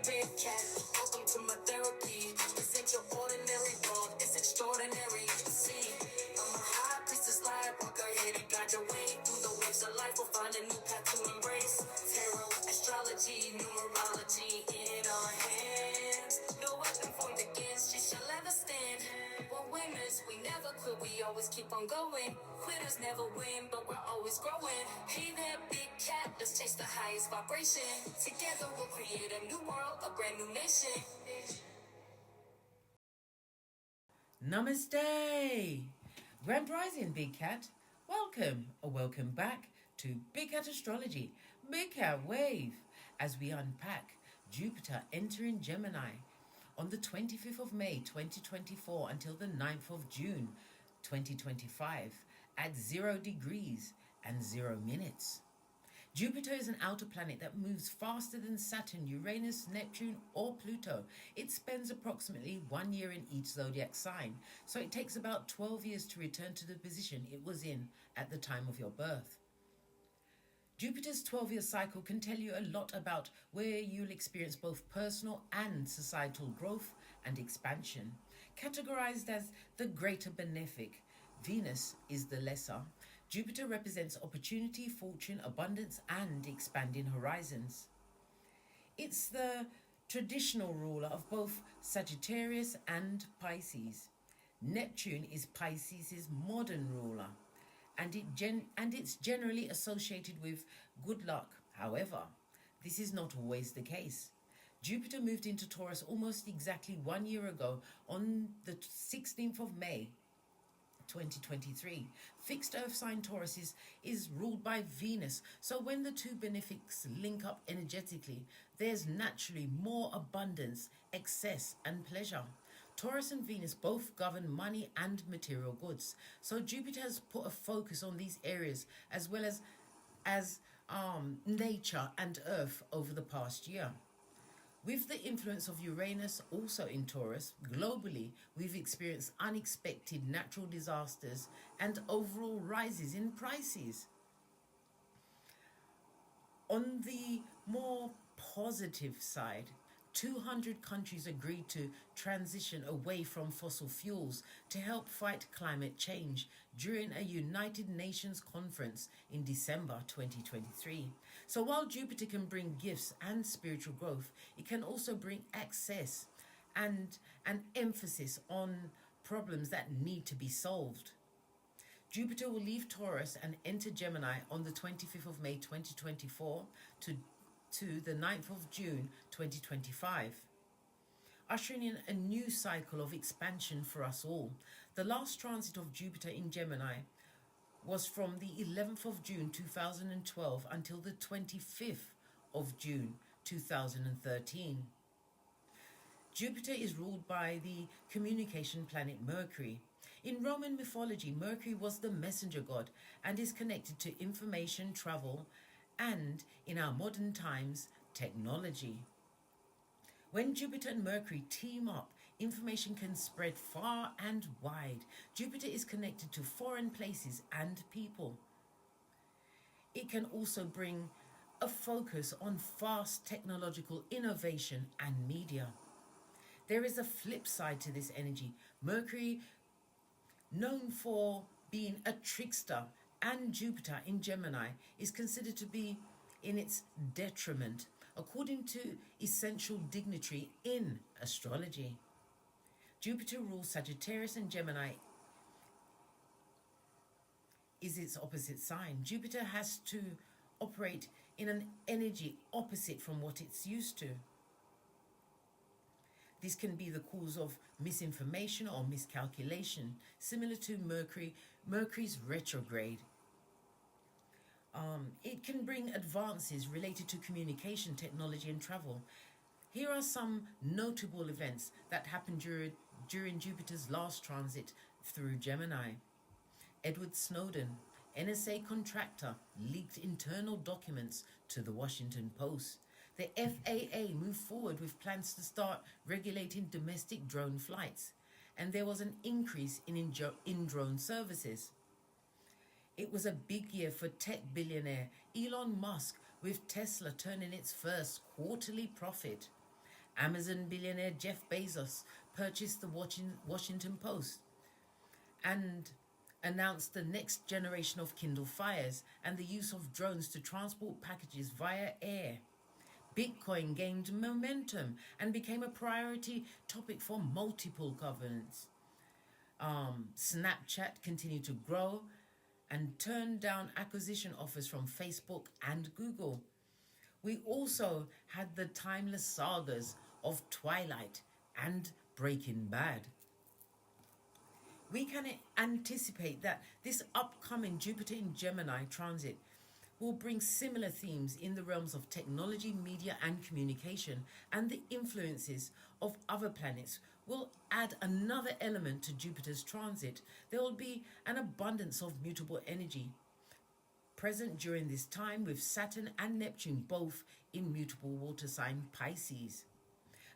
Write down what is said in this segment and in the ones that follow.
big cat. Welcome to my therapy. This ain't your ordinary world, it's extraordinary. See, I'm a high priestess, Lightworker, here to guide your way through the waves of life. We'll find a new path to embrace. Tarot, astrology, numerology in our hands. No weapon formed against you shall ever stand. We're winners, we never quit, we always keep on going. Quitters never win, but we're always growing. Hey there, big cat, let's chase the highest vibration. Together we'll create a new world, a brand new nation. Namaste! Grand Rising, Big Cat. Welcome or welcome back to Big Cat Astrology, Big Cat Wave, as we unpack Jupiter entering Gemini on the 25th of May 2024 until the 9th of June 2025 at 0 degrees and 0 minutes. Jupiter is an outer planet that moves faster than Saturn, Uranus, Neptune, or Pluto. It spends approximately 1 year in each zodiac sign, so it takes about 12 years to return to the position it was in at the time of your birth. Jupiter's 12-year cycle can tell you a lot about where you'll experience both personal and societal growth and expansion. Categorized as the greater benefic, Venus is the lesser. Jupiter represents opportunity, fortune, abundance, and expanding horizons. It's the traditional ruler of both Sagittarius and Pisces. Neptune is Pisces' modern ruler, and it's generally associated with good luck. However, this is not always the case. Jupiter moved into Taurus almost exactly 1 year ago on the 16th of May 2023. Fixed earth sign Taurus is ruled by Venus, so when the two benefics link up energetically, there's naturally more abundance, excess, and pleasure. Taurus and Venus both govern money and material goods, so Jupiter has put a focus on these areas as well as nature and earth over the past year. With the influence of Uranus also in Taurus, globally we've experienced unexpected natural disasters and overall rises in prices. On the more positive side, 200 countries agreed to transition away from fossil fuels to help fight climate change during a United Nations conference in December 2023. So while Jupiter can bring gifts and spiritual growth, it can also bring access and an emphasis on problems that need to be solved. Jupiter will leave Taurus and enter Gemini on the 25th of May 2024 to the 9th of June 2025, ushering in a new cycle of expansion for us all. The last transit of Jupiter in Gemini was from the 11th of June 2012 until the 25th of June 2013. Jupiter is ruled by the communication planet Mercury. In Roman mythology, Mercury was the messenger god and is connected to information, travel, and, in our modern times, technology. When Jupiter and Mercury team up, information can spread far and wide. Jupiter is connected to foreign places and people. It can also bring a focus on fast technological innovation and media. There is a flip side to this energy. Mercury, known for being a trickster, and Jupiter in Gemini is considered to be in its detriment, according to essential dignitary in astrology. Jupiter rules Sagittarius and Gemini is its opposite sign. Jupiter has to operate in an energy opposite from what it's used to. This can be the cause of misinformation or miscalculation, similar to Mercury's retrograde. It can bring advances related to communication, technology, and travel. Here are some notable events that happened during Jupiter's last transit through Gemini. Edward Snowden, NSA contractor, leaked internal documents to the Washington Post. The FAA moved forward with plans to start regulating domestic drone flights, and there was an increase in drone services. It was a big year for tech billionaire Elon Musk, with Tesla turning its first quarterly profit. Amazon billionaire Jeff Bezos purchased the Washington Post and announced the next generation of Kindle Fires and the use of drones to transport packages via air. Bitcoin gained momentum and became a priority topic for multiple governments. Snapchat continued to grow and turned down acquisition offers from Facebook and Google. We also had the timeless sagas of Twilight and Breaking Bad. We can anticipate that this upcoming Jupiter in Gemini transit will bring similar themes in the realms of technology, media, and communication, and the influences of other planets will add another element to Jupiter's transit. There will be an abundance of mutable energy present during this time, with Saturn and Neptune both in mutable water sign Pisces.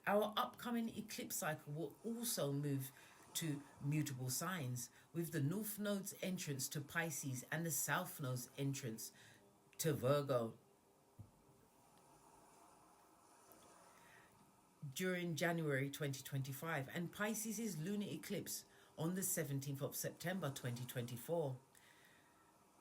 Our upcoming eclipse cycle will also move to mutable signs, with the North Node's entrance to Pisces and the South Node's entrance to Virgo. During January 2025, and Pisces' lunar eclipse on the 17th of September 2024.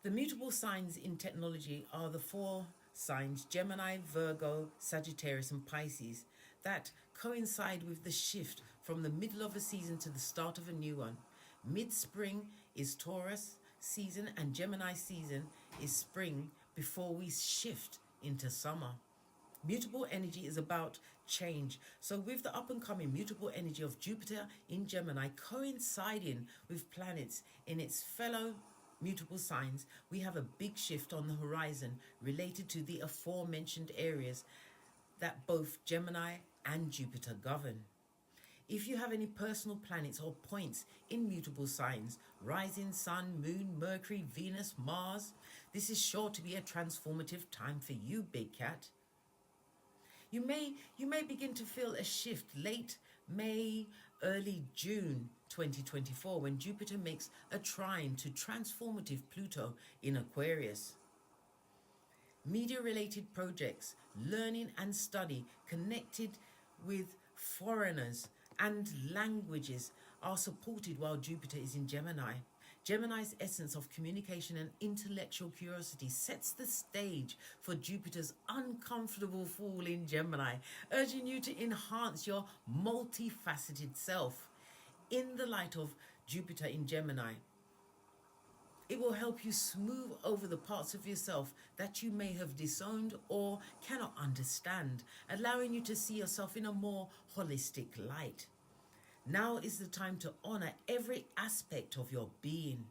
The mutable signs in technology are the 4 signs Gemini, Virgo, Sagittarius, and Pisces that coincide with the shift from the middle of a season to the start of a new one. Mid-spring is Taurus season and Gemini season is spring before we shift into summer. Mutable energy is about change. So with the up-and-coming mutable energy of Jupiter in Gemini coinciding with planets in its fellow mutable signs, we have a big shift on the horizon related to the aforementioned areas that both Gemini and Jupiter govern. If you have any personal planets or points in mutable signs, rising sun, moon, Mercury, Venus, Mars, this is sure to be a transformative time for you, Big Cat. You may begin to feel a shift late May, early June 2024 when Jupiter makes a trine to transformative Pluto in Aquarius. Media-related projects, learning and study connected with foreigners and languages are supported while Jupiter is in Gemini. Gemini's essence of communication and intellectual curiosity sets the stage for Jupiter's uncomfortable fall in Gemini, urging you to enhance your multifaceted self. In the light of Jupiter in Gemini, it will help you smooth over the parts of yourself that you may have disowned or cannot understand, allowing you to see yourself in a more holistic light. Now is the time to honor every aspect of your being.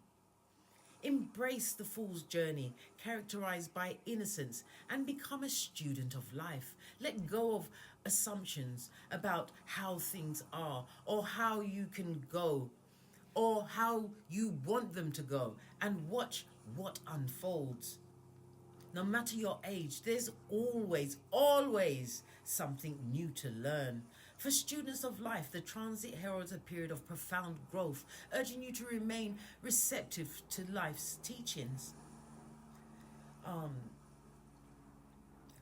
Embrace the fool's journey, characterized by innocence, and become a student of life. Let go of assumptions about how things are, or how you can go, or how you want them to go, and watch what unfolds. No matter your age, there's always something new to learn. For students of life, the transit heralds a period of profound growth, urging you to remain receptive to life's teachings.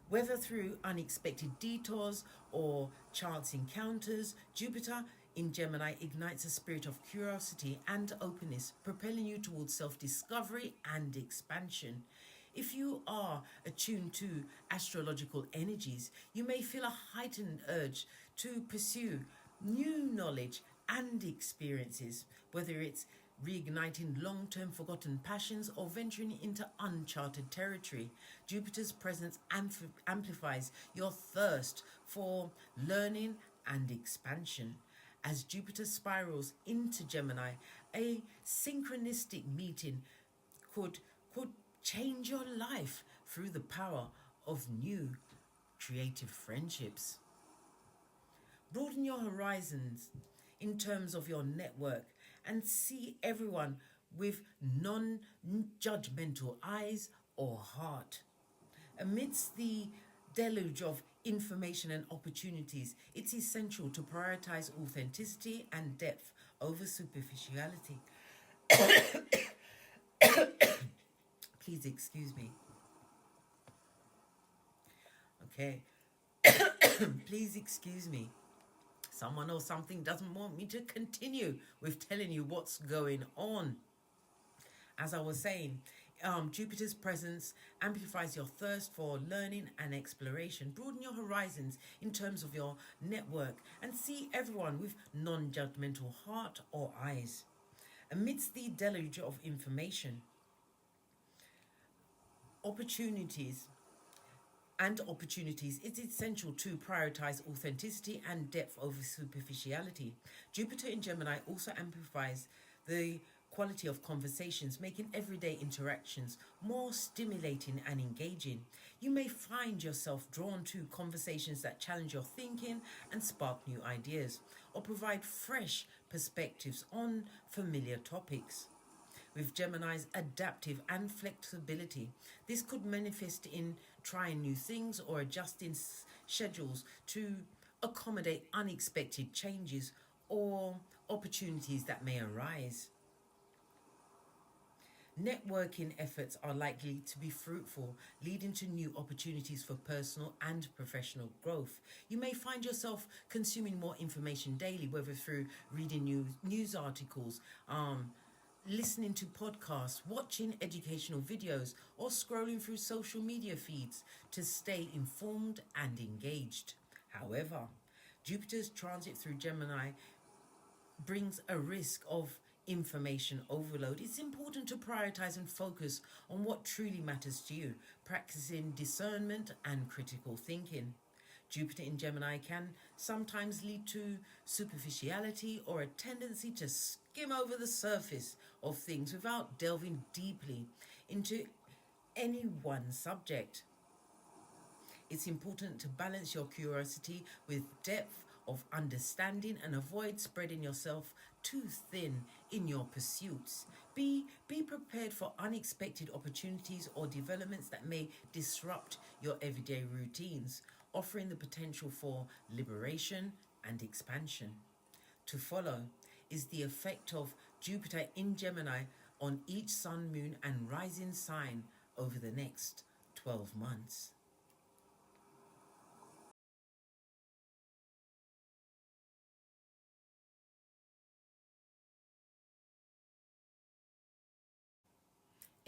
Whether through unexpected detours or chance encounters, Jupiter in Gemini ignites a spirit of curiosity and openness, propelling you towards self-discovery and expansion. If you are attuned to astrological energies, you may feel a heightened urge to pursue new knowledge and experiences, whether it's reigniting long-term forgotten passions or venturing into uncharted territory. Jupiter's presence amplifies your thirst for learning and expansion. As Jupiter spirals into Gemini, a synchronistic meeting could change your life through the power of new creative friendships. Broaden your horizons in terms of your network and see everyone with non-judgmental eyes or heart. Amidst the deluge of information and opportunities, it's essential to prioritize authenticity and depth over superficiality. Please excuse me. Okay. Please excuse me. Someone or something doesn't want me to continue with telling you what's going on. As I was saying, Jupiter's presence amplifies your thirst for learning and exploration. Broaden your horizons in terms of your network and see everyone with non-judgmental heart or eyes. Amidst the deluge of information, opportunities, it's essential to prioritize authenticity and depth over superficiality. Jupiter in Gemini also amplifies the quality of conversations, making everyday interactions more stimulating and engaging. You may find yourself drawn to conversations that challenge your thinking and spark new ideas, or provide fresh perspectives on familiar topics. With Gemini's adaptive and flexibility, this could manifest in trying new things or adjusting schedules to accommodate unexpected changes or opportunities that may arise. Networking efforts are likely to be fruitful, leading to new opportunities for personal and professional growth. You may find yourself consuming more information daily, whether through reading news articles, listening to podcasts, watching educational videos, or scrolling through social media feeds to stay informed and engaged. However, Jupiter's transit through Gemini brings a risk of information overload. It's important to prioritize and focus on what truly matters to you, practicing discernment and critical thinking. Jupiter in Gemini can sometimes lead to superficiality or a tendency to skim over the surface of things without delving deeply into any one subject. It's important to balance your curiosity with depth of understanding and avoid spreading yourself too thin in your pursuits. Be prepared for unexpected opportunities or developments that may disrupt your everyday routines, offering the potential for liberation and expansion. To follow is the effect of Jupiter in Gemini on each sun, moon, and rising sign over the next 12 months.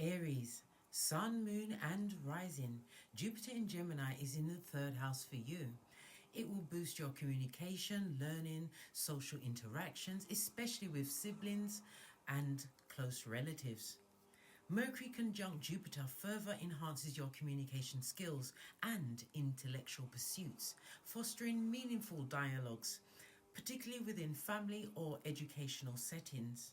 Aries, sun, moon, and rising. Jupiter in Gemini is in the third house for you. It will boost your communication, learning, social interactions, especially with siblings and close relatives. Mercury conjunct Jupiter further enhances your communication skills and intellectual pursuits, fostering meaningful dialogues, particularly within family or educational settings.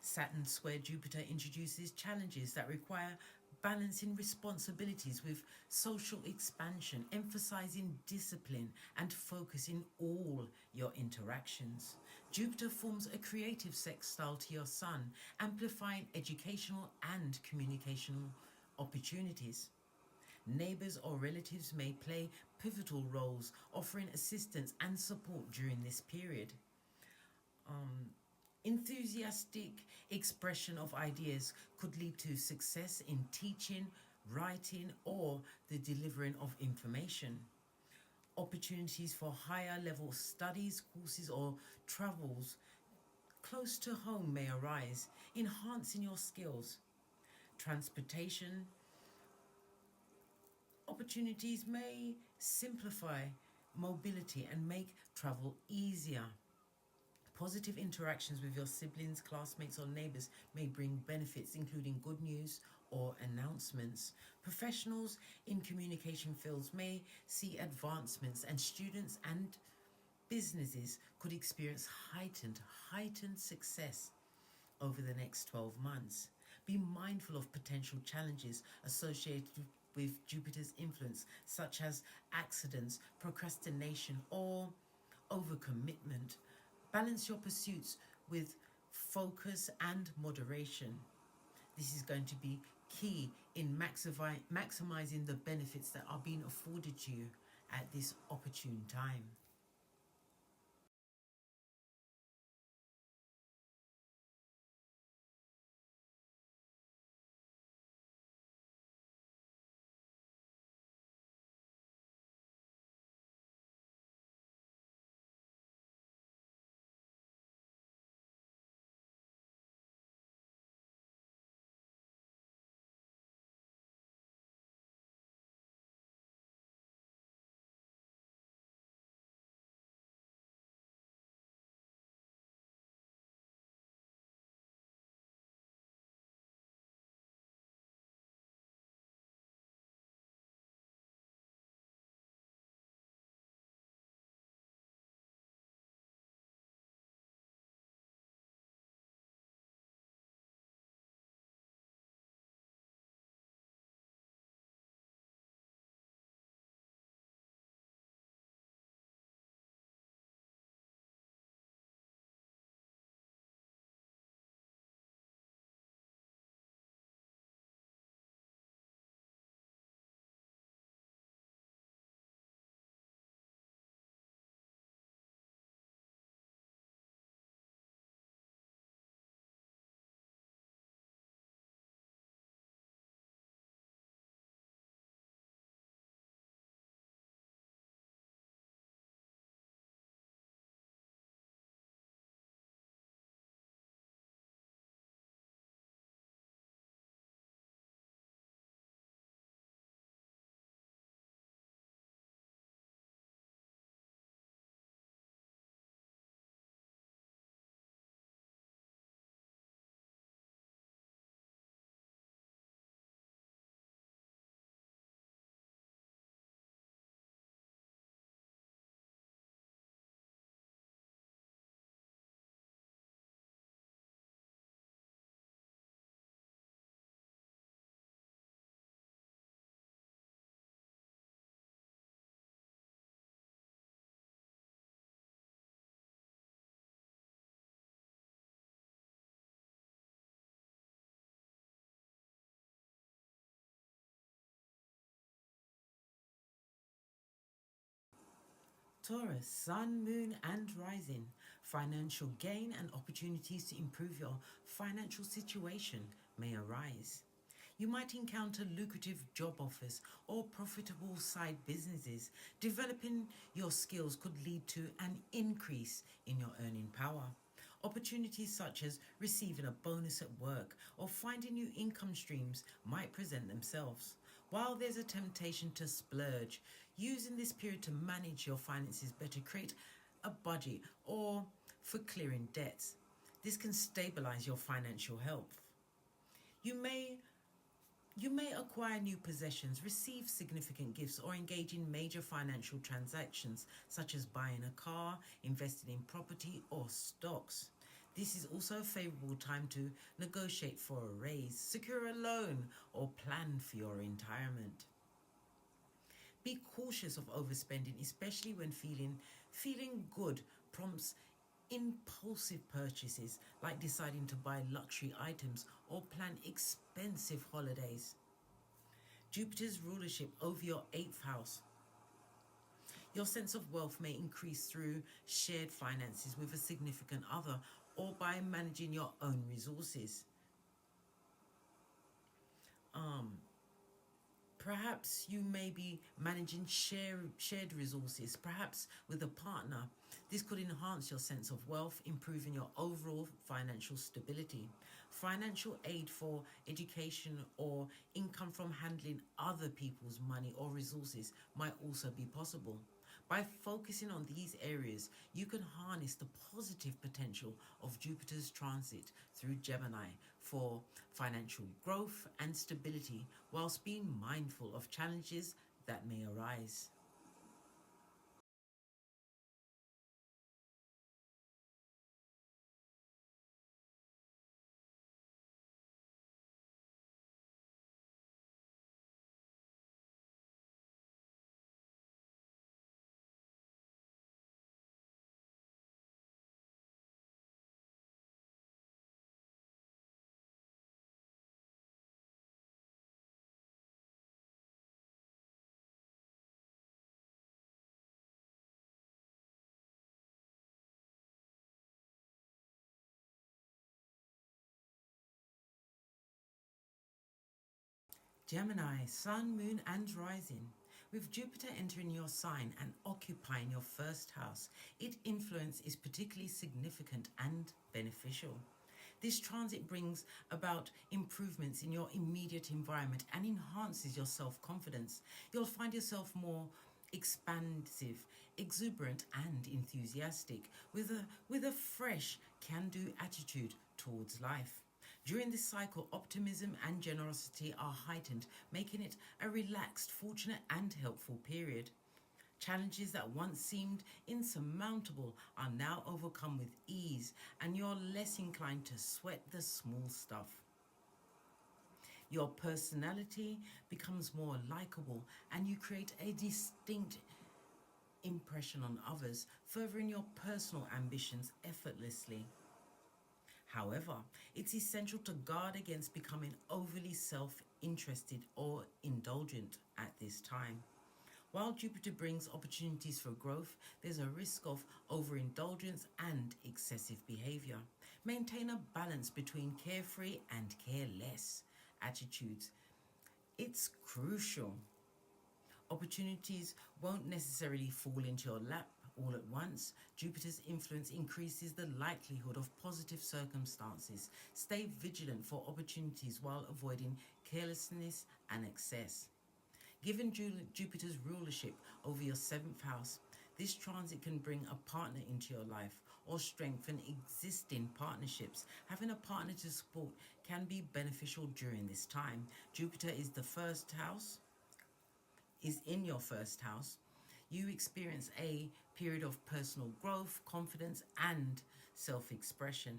Saturn square Jupiter introduces challenges that require balancing responsibilities with social expansion, emphasizing discipline and focus in all your interactions. Jupiter forms a creative sextile to your Sun, amplifying educational and communicational opportunities. Neighbours or relatives may play pivotal roles, offering assistance and support during this period. Enthusiastic expression of ideas could lead to success in teaching, writing, or the delivering of information. Opportunities for higher level studies, courses, or travels close to home may arise, enhancing your skills. Transportation opportunities may simplify mobility and make travel easier. Positive interactions with your siblings, classmates, or neighbours may bring benefits, including good news or announcements. Professionals in communication fields may see advancements, and students and businesses could experience heightened success over the next 12 months. Be mindful of potential challenges associated with Jupiter's influence, such as accidents, procrastination, or overcommitment. Balance your pursuits with focus and moderation. This is going to be key in maximizing the benefits that are being afforded to you at this opportune time. Taurus, Sun, Moon and Rising. Financial gain and opportunities to improve your financial situation may arise. You might encounter lucrative job offers or profitable side businesses. Developing your skills could lead to an increase in your earning power. Opportunities such as receiving a bonus at work or finding new income streams might present themselves. While there's a temptation to splurge, using this period to manage your finances better, create a budget or for clearing debts. This can stabilize your financial health. You may acquire new possessions, receive significant gifts, or engage in major financial transactions such as buying a car, investing in property, or stocks. This is also a favorable time to negotiate for a raise, secure a loan, or plan for your retirement. Be cautious of overspending, especially when feeling good prompts impulsive purchases like deciding to buy luxury items or plan expensive holidays. Jupiter's rulership over your 8th house. Your sense of wealth may increase through shared finances with a significant other or by managing your own resources. Perhaps you may be managing shared resources, perhaps with a partner. This could enhance your sense of wealth, improving your overall financial stability. Financial aid for education or income from handling other people's money or resources might also be possible. By focusing on these areas, you can harness the positive potential of Jupiter's transit through Gemini for financial growth and stability, whilst being mindful of challenges that may arise. Gemini, Sun, Moon and Rising. With Jupiter entering your sign and occupying your 1st house, its influence is particularly significant and beneficial. This transit brings about improvements in your immediate environment and enhances your self-confidence. You'll find yourself more expansive, exuberant and enthusiastic with a fresh can-do attitude towards life. During this cycle, optimism and generosity are heightened, making it a relaxed, fortunate and helpful period. Challenges that once seemed insurmountable are now overcome with ease, and you're less inclined to sweat the small stuff. Your personality becomes more likable, and you create a distinct impression on others, furthering your personal ambitions effortlessly. However, it's essential to guard against becoming overly self-interested or indulgent at this time. While Jupiter brings opportunities for growth, there's a risk of overindulgence and excessive behavior. Maintain a balance between carefree and careless attitudes. It's crucial. Opportunities won't necessarily fall into your lap all at once. Jupiter's influence increases the likelihood of positive circumstances. Stay vigilant for opportunities while avoiding carelessness and excess. Given Jupiter's rulership over your 7th house, this transit can bring a partner into your life or strengthen existing partnerships. Having a partner to support can be beneficial during this time. Jupiter is in your 1st house. You experience a period of personal growth, confidence, and self-expression.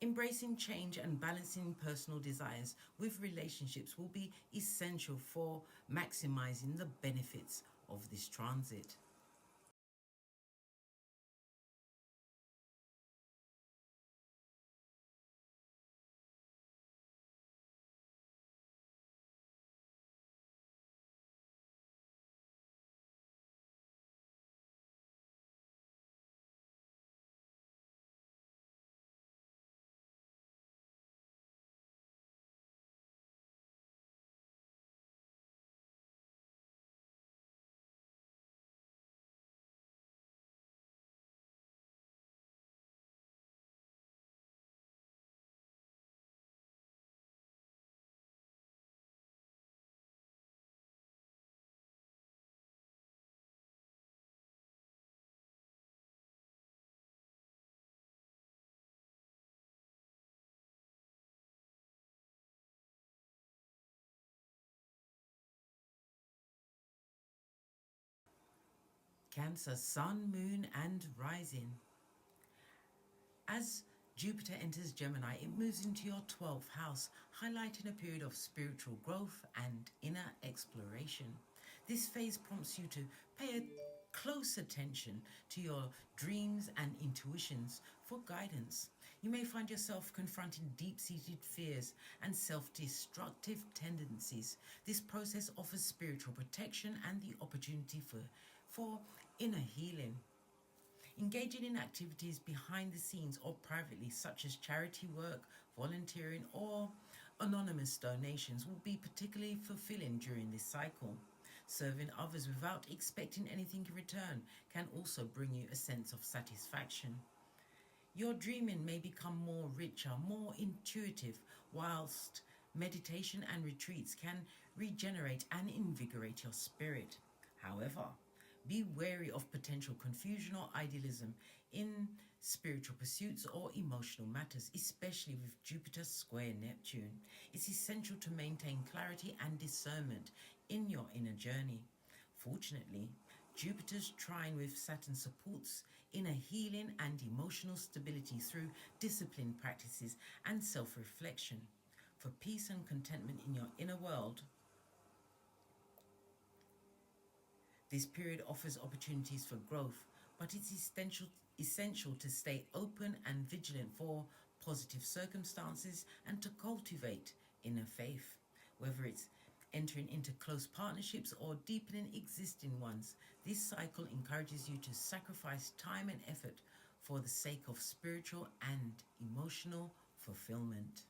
Embracing change and balancing personal desires with relationships will be essential for maximizing the benefits of this transit. Cancer, Sun, Moon and Rising. As Jupiter enters Gemini, it moves into your 12th house, highlighting a period of spiritual growth and inner exploration. This phase prompts you to pay close attention to your dreams and intuitions for guidance. You may find yourself confronting deep-seated fears and self-destructive tendencies. This process offers spiritual protection and the opportunity for inner healing. Engaging in activities behind the scenes or privately, such as charity work, volunteering, or anonymous donations, will be particularly fulfilling during this cycle. Serving others without expecting anything in return can also bring you a sense of satisfaction. Your dreaming may become more richer, more intuitive, whilst meditation and retreats can regenerate and invigorate your spirit. However, be wary of potential confusion or idealism in spiritual pursuits or emotional matters, especially with Jupiter square Neptune. It's essential to maintain clarity and discernment in your inner journey. Fortunately, Jupiter's trine with Saturn supports inner healing and emotional stability through disciplined practices and self-reflection. For peace and contentment in your inner world, this period offers opportunities for growth, but it's essential to stay open and vigilant for positive circumstances and to cultivate inner faith. Whether it's entering into close partnerships or deepening existing ones, this cycle encourages you to sacrifice time and effort for the sake of spiritual and emotional fulfillment.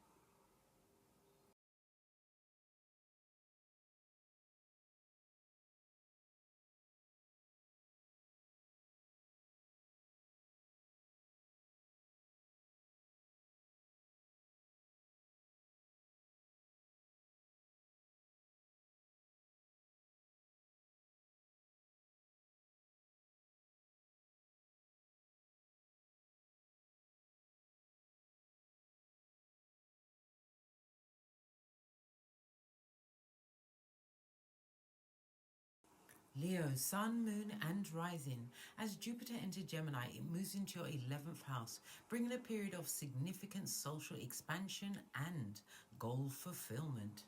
Leo, Sun, Moon and Rising. As Jupiter enters Gemini, it moves into your 11th house, bringing a period of significant social expansion and goal fulfillment.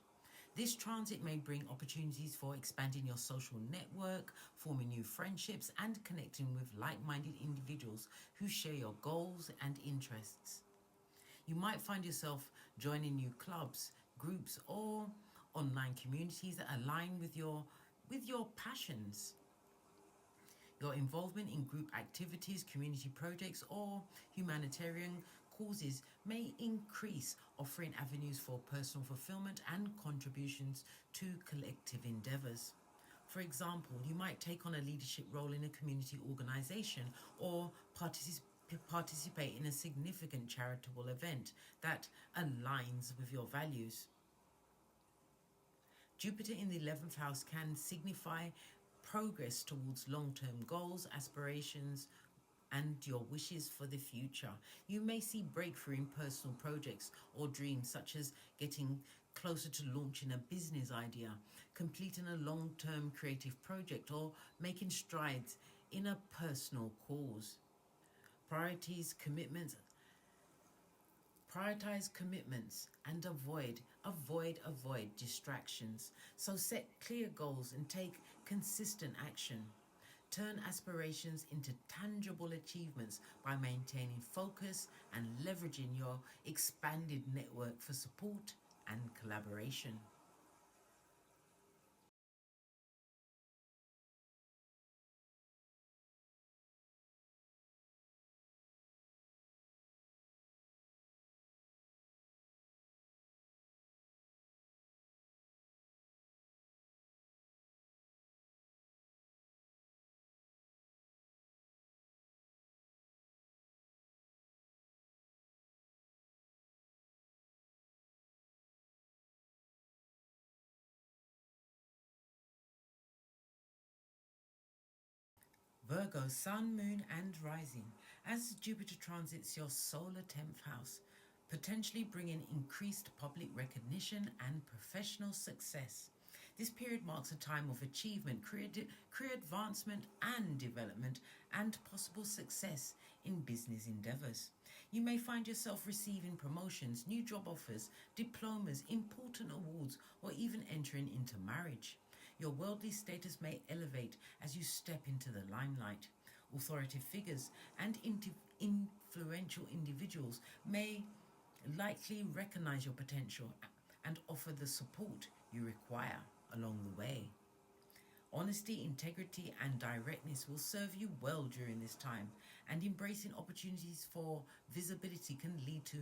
This transit may bring opportunities for expanding your social network, forming new friendships and connecting with like-minded individuals who share your goals and interests. You might find yourself joining new clubs, groups or online communities that align with your passions. Your involvement in group activities, community projects, or humanitarian causes may increase, offering avenues for personal fulfillment and contributions to collective endeavours. For example, you might take on a leadership role in a community organisation or participate in a significant charitable event that aligns with your values. Jupiter in the 11th house can signify progress towards long-term goals, aspirations, and your wishes for the future. You may see breakthrough in personal projects or dreams, such as getting closer to launching a business idea, completing a long-term creative project, or making strides in a personal cause. Prioritize commitments and avoid distractions. So set clear goals and take consistent action. Turn aspirations into tangible achievements by maintaining focus and leveraging your expanded network for support and collaboration. Virgo, Sun, Moon and Rising. As Jupiter transits your solar 10th house, potentially bringing increased public recognition and professional success. This period marks a time of achievement, career advancement and development, and possible success in business endeavours. You may find yourself receiving promotions, new job offers, diplomas, important awards, or even entering into marriage. Your worldly status may elevate as you step into the limelight. Authoritative figures and influential individuals may likely recognize your potential and offer the support you require along the way. Honesty, integrity, and directness will serve you well during this time, and embracing opportunities for visibility can lead to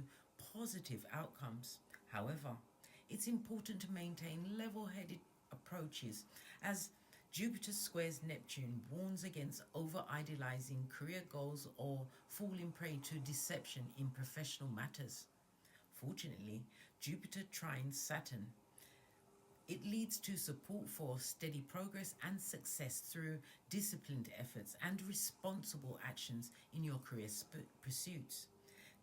positive outcomes. However, it's important to maintain level headed approaches as Jupiter squares Neptune warns against over idealizing career goals or falling prey to deception in professional matters. Fortunately, Jupiter trines Saturn. It leads to support for steady progress and success through disciplined efforts and responsible actions in your career pursuits.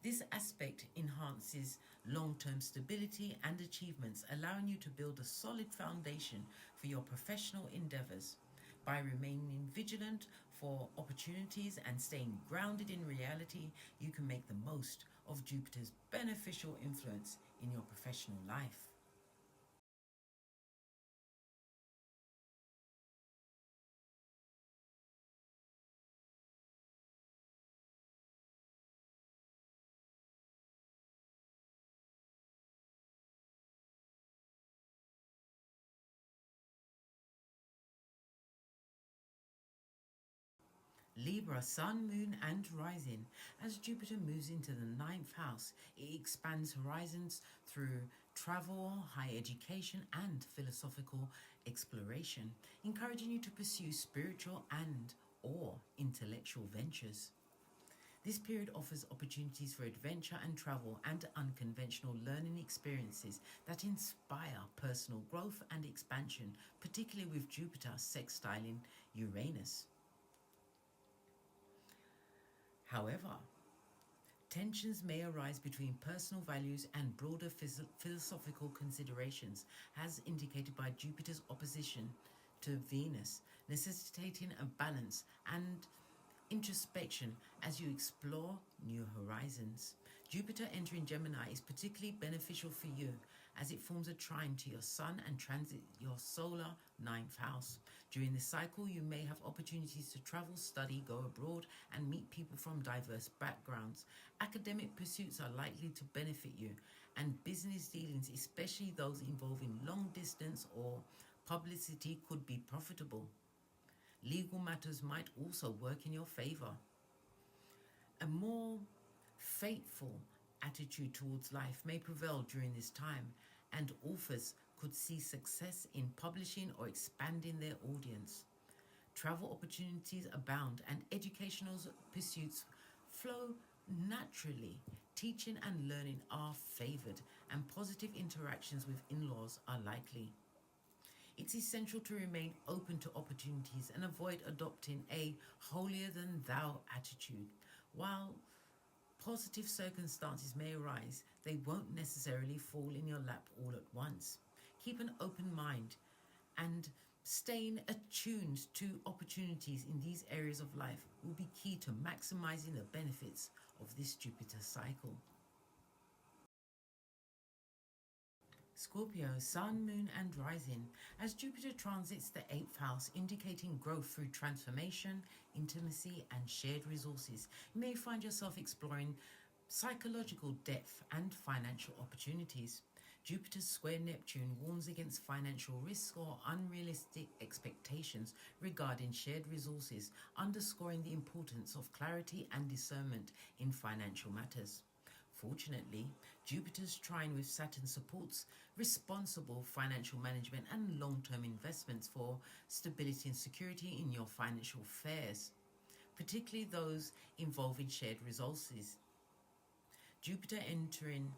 This aspect enhances long-term stability and achievements, allowing you to build a solid foundation for your professional endeavors. By remaining vigilant for opportunities and staying grounded in reality, you can make the most of Jupiter's beneficial influence in your professional life. Libra, Sun, Moon, and Rising. As Jupiter moves into the ninth house, it expands horizons through travel, higher education, and philosophical exploration, encouraging you to pursue spiritual and or intellectual ventures. This period offers opportunities for adventure and travel and unconventional learning experiences that inspire personal growth and expansion, particularly with Jupiter sextiling Uranus. However, tensions may arise between personal values and broader philosophical considerations, as indicated by Jupiter's opposition to Venus, necessitating a balance and introspection as you explore new horizons. Jupiter entering Gemini is particularly beneficial for you as it forms a trine to your Sun and transits your solar ninth house. During this cycle, you may have opportunities to travel, study, go abroad, and meet people from diverse backgrounds. Academic pursuits are likely to benefit you, and business dealings, especially those involving long distance or publicity, could be profitable. Legal matters might also work in your favor. A more faithful attitude towards life may prevail during this time, and authors could see success in publishing or expanding their audience. Travel opportunities abound, and educational pursuits flow naturally. Teaching and learning are favored, and positive interactions with in-laws are likely. It's essential to remain open to opportunities and avoid adopting a holier-than-thou attitude. While positive circumstances may arise, they won't necessarily fall in your lap all at once. Keep an open mind and staying attuned to opportunities in these areas of life will be key to maximizing the benefits of this Jupiter cycle. Scorpio, Sun, Moon, and Rising. As Jupiter transits the 8th house, indicating growth through transformation, intimacy, and shared resources, you may find yourself exploring psychological depth and financial opportunities. Jupiter's square Neptune warns against financial risk or unrealistic expectations regarding shared resources, underscoring the importance of clarity and discernment in financial matters. Fortunately, Jupiter's trine with Saturn supports responsible financial management and long-term investments for stability and security in your financial affairs, particularly those involving shared resources. Jupiter entering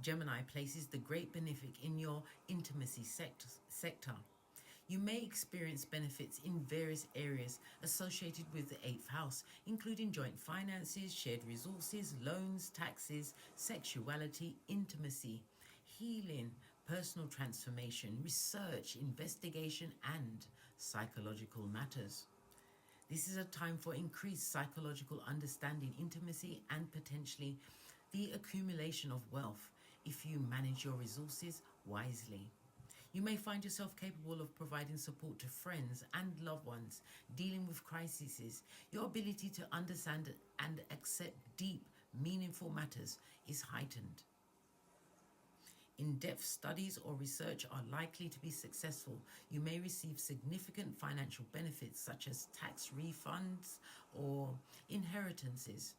Gemini places the great benefic in your intimacy sector. You may experience benefits in various areas associated with the 8th house, including joint finances, shared resources, loans, taxes, sexuality, intimacy, healing, personal transformation, research, investigation, and psychological matters. This is a time for increased psychological understanding, intimacy, and potentially the accumulation of wealth if you manage your resources wisely. You may find yourself capable of providing support to friends and loved ones dealing with crises. Your ability to understand and accept deep, meaningful matters is heightened. In-depth studies or research are likely to be successful. You may receive significant financial benefits such as tax refunds or inheritances.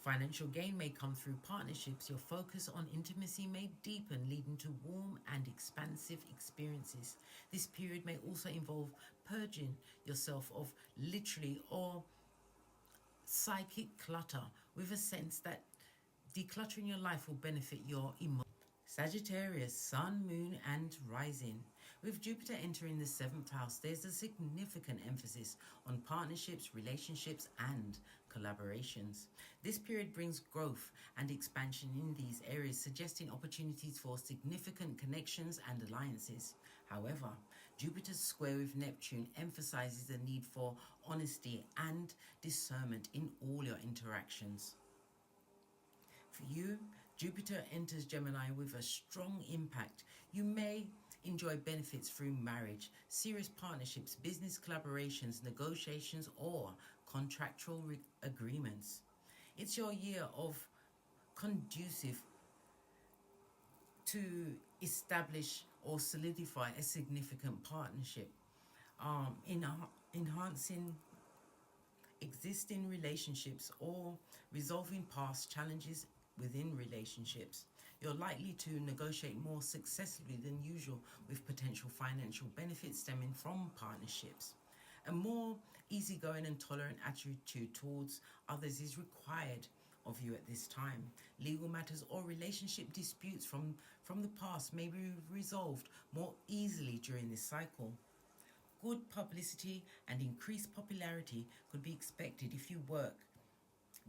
Financial gain may come through partnerships. Your focus on intimacy may deepen, leading to warm and expansive experiences. This period may also involve purging yourself of literally or psychic clutter, with a sense that decluttering your life will benefit your emotions. Sagittarius, Sun, Moon, and Rising. With Jupiter entering the 7th house, there's a significant emphasis on partnerships, relationships, and collaborations. This period brings growth and expansion in these areas, suggesting opportunities for significant connections and alliances. However, Jupiter's square with Neptune emphasizes the need for honesty and discernment in all your interactions. For you, Jupiter enters Gemini with a strong impact. You may enjoy benefits through marriage, serious partnerships, business collaborations, negotiations, or contractual agreements. It's your year of conducive to establish or solidify a significant partnership, enhancing existing relationships or resolving past challenges within relationships. You're likely to negotiate more successfully than usual, with potential financial benefits stemming from partnerships. A more easygoing and tolerant attitude towards others is required of you at this time. Legal matters or relationship disputes from the past may be resolved more easily during this cycle. Good publicity and increased popularity could be expected if you work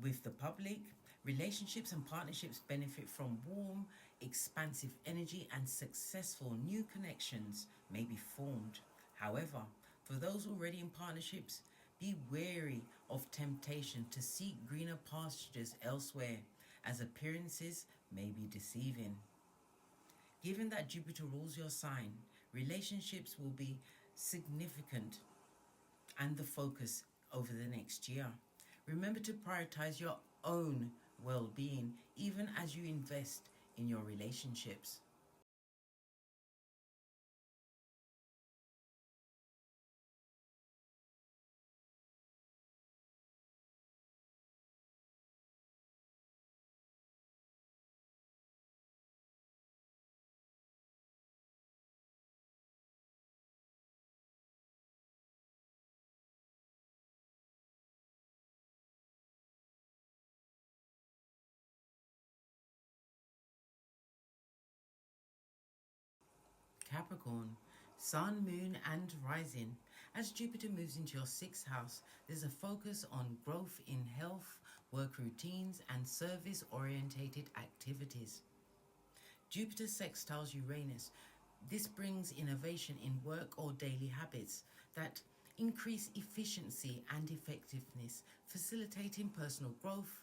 with the public. Relationships and partnerships benefit from warm, expansive energy, and successful new connections may be formed. However, for those already in partnerships, be wary of temptation to seek greener pastures elsewhere, as appearances may be deceiving. Given that Jupiter rules your sign, relationships will be significant and the focus over the next year. Remember to prioritize your own well-being even as you invest in your relationships. Capricorn, Sun, Moon, and Rising. As Jupiter moves into your 6th house, there's a focus on growth in health, work routines, and service-orientated activities. Jupiter sextiles Uranus. This brings innovation in work or daily habits that increase efficiency and effectiveness, facilitating personal growth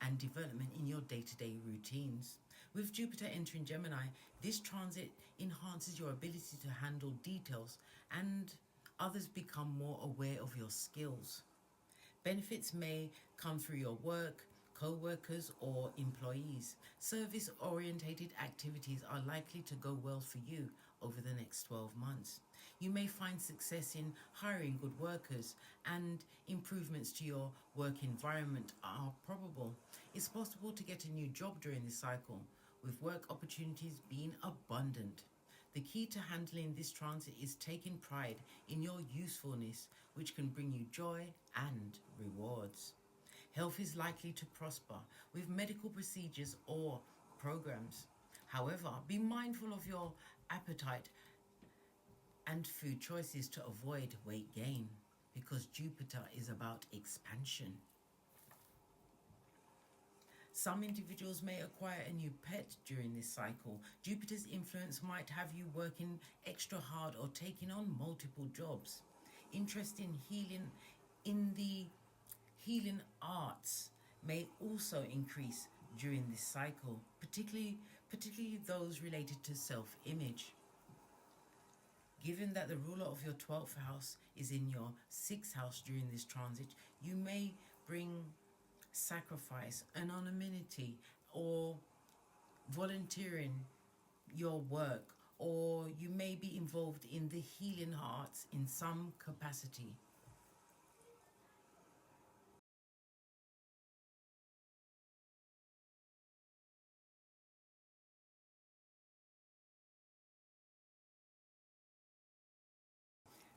and development in your day-to-day routines. With Jupiter entering Gemini, this transit enhances your ability to handle details and others become more aware of your skills. Benefits may come through your work, co-workers, or employees. Service-orientated activities are likely to go well for you over the next 12 months. You may find success in hiring good workers, and improvements to your work environment are probable. It's possible to get a new job during this cycle, with work opportunities being abundant. The key to handling this transit is taking pride in your usefulness, which can bring you joy and rewards. Health is likely to prosper with medical procedures or programs. However, be mindful of your appetite and food choices to avoid weight gain, because Jupiter is about expansion. Some individuals may acquire a new pet during this cycle. Jupiter's influence might have you working extra hard or taking on multiple jobs. Interest in the healing arts may also increase during this cycle, particularly those related to self-image. Given that the ruler of your 12th house is in your 6th house during this transit, you may bring sacrifice, anonymity, or volunteering your work, or you may be involved in the healing arts in some capacity.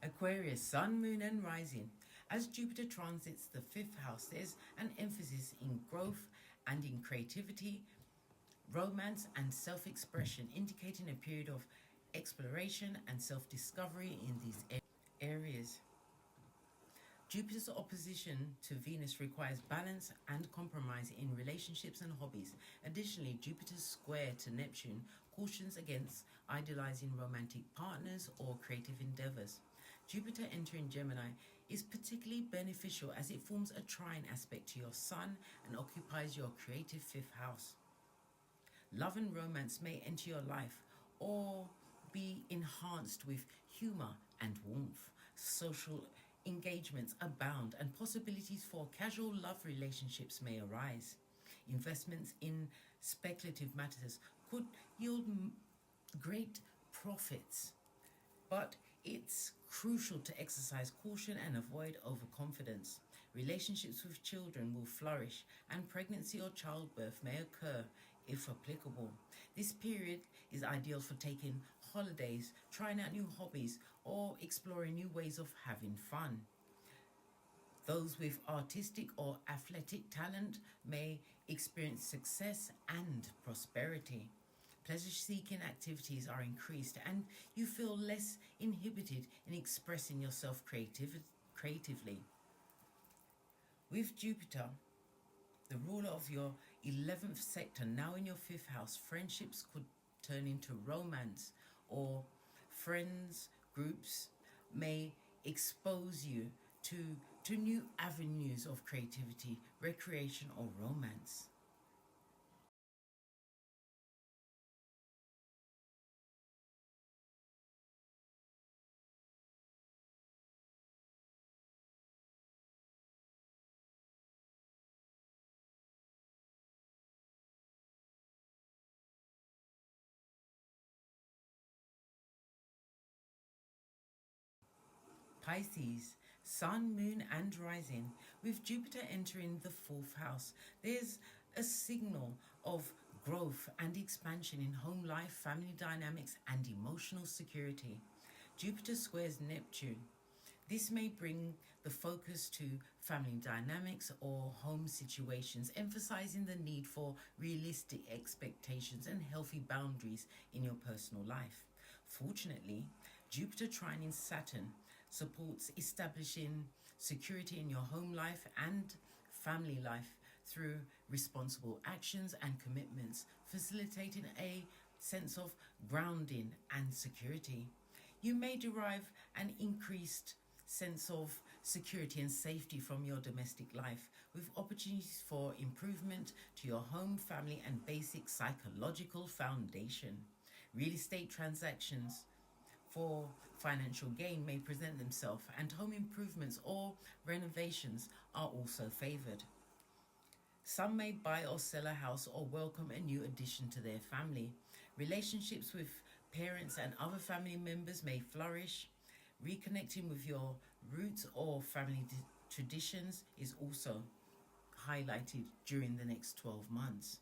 Aquarius, Sun, Moon and Rising. As Jupiter transits the 5th house, there's an emphasis in growth and in creativity, romance and self-expression, indicating a period of exploration and self-discovery in these areas. Jupiter's opposition to Venus requires balance and compromise in relationships and hobbies. Additionally, Jupiter's square to Neptune cautions against idealizing romantic partners or creative endeavors. Jupiter entering Gemini is particularly beneficial as it forms a trine aspect to your Sun and occupies your creative 5th house. Love and romance may enter your life or be enhanced with humor and warmth. Social engagements abound and possibilities for casual love relationships may arise. Investments in speculative matters could yield great profits, but it's crucial to exercise caution and avoid overconfidence. Relationships with children will flourish and pregnancy or childbirth may occur if applicable. This period is ideal for taking holidays, trying out new hobbies, or exploring new ways of having fun. Those with artistic or athletic talent may experience success and prosperity. Pleasure-seeking activities are increased and you feel less inhibited in expressing yourself creatively. With Jupiter, the ruler of your 11th sector, now in your 5th house, friendships could turn into romance, or friends groups may expose you to new avenues of creativity, recreation, or romance. Pisces, Sun, Moon and Rising. With Jupiter entering the 4th house, there's a signal of growth and expansion in home life, family dynamics and emotional security. Jupiter squares Neptune. This may bring the focus to family dynamics or home situations, emphasizing the need for realistic expectations and healthy boundaries in your personal life. Fortunately, Jupiter trining Saturn supports establishing security in your home life and family life through responsible actions and commitments, facilitating a sense of grounding and security. You may derive an increased sense of security and safety from your domestic life, with opportunities for improvement to your home, family and basic psychological foundation. Real estate transactions for financial gain may present themselves, and home improvements or renovations are also favoured. Some may buy or sell a house or welcome a new addition to their family. Relationships with parents and other family members may flourish. Reconnecting with your roots or family traditions is also highlighted during the next 12 months.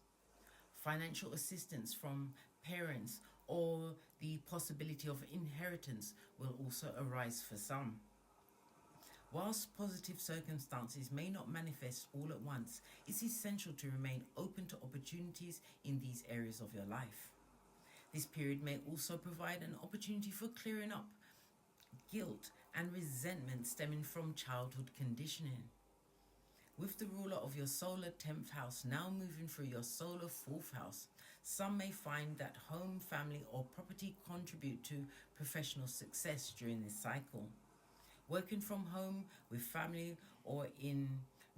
Financial assistance from parents or the possibility of inheritance will also arise for some. Whilst positive circumstances may not manifest all at once, it's essential to remain open to opportunities in these areas of your life. This period may also provide an opportunity for clearing up guilt and resentment stemming from childhood conditioning. With the ruler of your solar 10th house now moving through your solar 4th house, some may find that home, family, or property contribute to professional success during this cycle. Working from home, with family, or in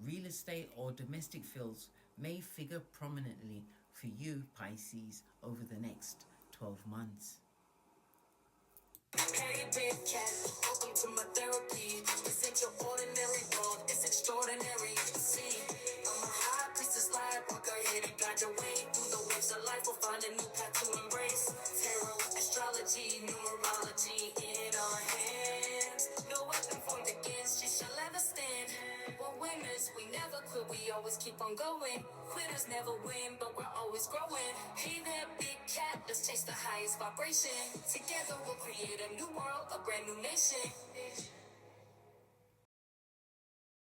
real estate or domestic fields may figure prominently for you, Pisces, over the next 12 months. Hey, big cat, welcome to my therapy. This ain't your ordinary world, it's extraordinary. See, I'm a high priestess, lightworker, here to guide your way through the waves of life. We'll find a new path to embrace. Tarot, astrology, numerology in our hands. No weapon formed against you shall ever stand. We're winners, we never quit, we always keep on going. Quitters never win, but we're always growing. Hey there, big cat, let's chase the highest vibration. Together we'll create a new world, a brand new nation.